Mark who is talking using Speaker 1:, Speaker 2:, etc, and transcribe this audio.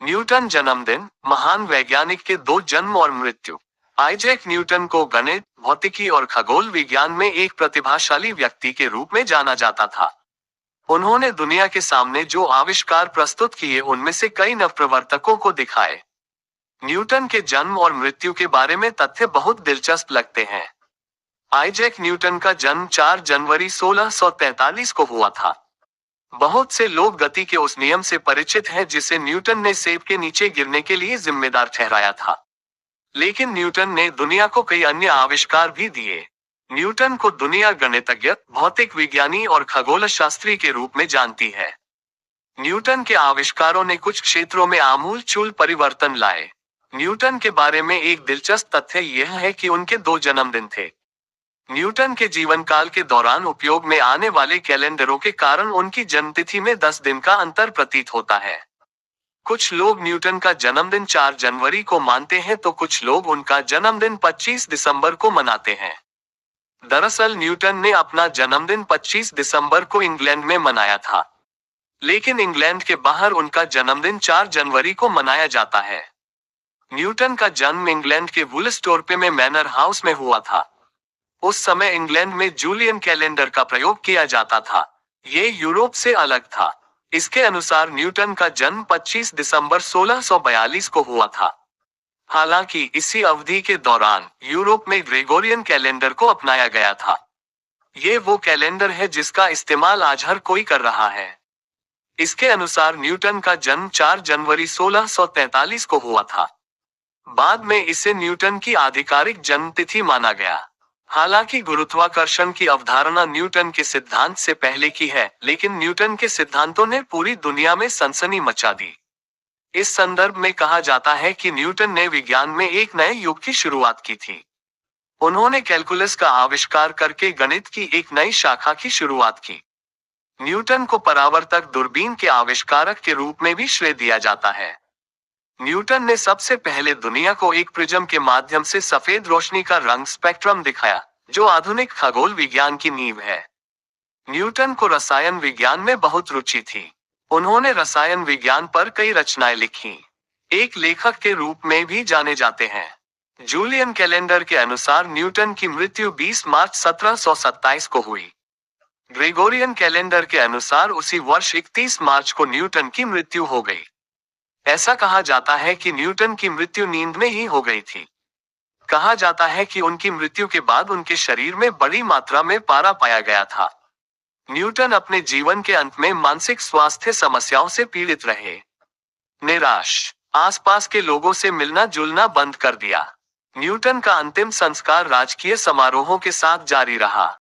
Speaker 1: Newton जन्मदिन, महान वैज्ञानिक के दो जन्म और मृत्यु। आइजैक न्यूटन को गणित, भौतिकी और खगोल विज्ञान में एक प्रतिभाशाली व्यक्ति के रूप में जाना जाता था। उन्होंने दुनिया के सामने जो आविष्कार प्रस्तुत किए उनमें से कई नवप्रवर्तकों को दिखाए। न्यूटन के जन्म और मृत्यु के बारे में तथ्य बहुत दिलचस्प लगते हैं। आइजैक न्यूटन का जन्म 4 जनवरी 1643 को हुआ था। बहुत से लोग गति के उस नियम से परिचित हैं जिसे न्यूटन ने सेब के नीचे गिरने के लिए जिम्मेदार ठहराया था। लेकिन न्यूटन ने दुनिया को कई अन्य आविष्कार भी दिए। न्यूटन को दुनिया गणितज्ञ, भौतिक विज्ञानी और खगोलशास्त्री के रूप में जानती है। न्यूटन के आविष्कारों ने कुछ क्षेत्रों में आमूल-चूल परिवर्तन लाए। न्यूटन के बारे में एक दिलचस्प तथ्य यह है कि उनके 2 जन्मदिन थे। न्यूटन के जीवन काल के दौरान उपयोग में आने वाले कैलेंडरों के कारण उनकी जन्मतिथि में 10 दिन का अंतर प्रतीत होता है। कुछ लोग न्यूटन का जन्मदिन 4 जनवरी को मानते हैं तो कुछ लोग उनका जन्मदिन 25 दिसंबर को मनाते हैं। दरअसल न्यूटन ने अपना जन्मदिन 25 दिसंबर को इंग्लैंड में मनाया था, लेकिन इंग्लैंड के बाहर उनका जन्मदिन 4 जनवरी को मनाया जाता है। न्यूटन का जन्म इंग्लैंड के वुलस्टोर्पे में मैनर हाउस में हुआ था। उस समय इंग्लैंड में जूलियन कैलेंडर का प्रयोग किया जाता था। ये यूरोप से अलग था। इसके अनुसार न्यूटन का जन्म 25 दिसंबर 1642 को हुआ था। हालांकि इसी अवधि के दौरान यूरोप में ग्रेगोरियन कैलेंडर को अपनाया गया था। ये वो कैलेंडर है जिसका इस्तेमाल आज हर कोई कर रहा है। इसके अनुसार न्यूटन का जन्म 4 जनवरी 1643 को हुआ था। बाद में इसे न्यूटन की आधिकारिक जन्मतिथि माना गया। हालांकि गुरुत्वाकर्षण की अवधारणा न्यूटन के सिद्धांत से पहले की है, लेकिन न्यूटन के सिद्धांतों ने पूरी दुनिया में सनसनी मचा दी। इस संदर्भ में कहा जाता है कि न्यूटन ने विज्ञान में एक नए युग की शुरुआत की थी। उन्होंने कैलकुलस का आविष्कार करके गणित की एक नई शाखा की शुरुआत की। न्यूटन को परावर्तक दूरबीन के आविष्कारक के रूप में भी श्रेय दिया जाता है। न्यूटन ने सबसे पहले दुनिया को एक प्रिज्म के माध्यम से सफेद रोशनी का रंग स्पेक्ट्रम दिखाया, जो आधुनिक खगोल विज्ञान की नींव है। न्यूटन को रसायन विज्ञान में बहुत रुचि थी। उन्होंने रसायन विज्ञान पर कई रचनाएं लिखी। एक लेखक के रूप में भी जाने जाते हैं। जूलियन कैलेंडर के अनुसार न्यूटन की मृत्यु 20 मार्च 1727 को हुई। ग्रेगोरियन कैलेंडर के अनुसार उसी वर्ष 31 मार्च को न्यूटन की मृत्यु हो गई। ऐसा कहा जाता है कि न्यूटन की मृत्यु नींद में ही हो गई थी। कहा जाता है कि उनकी मृत्यु के बाद उनके शरीर में बड़ी मात्रा में पारा पाया गया था। न्यूटन अपने जीवन के अंत में मानसिक स्वास्थ्य समस्याओं से पीड़ित रहे। निराश, आसपास के लोगों से मिलना जुलना बंद कर दिया। न्यूटन का अंतिम संस्कार राजकीय समारोहों के साथ जारी रहा।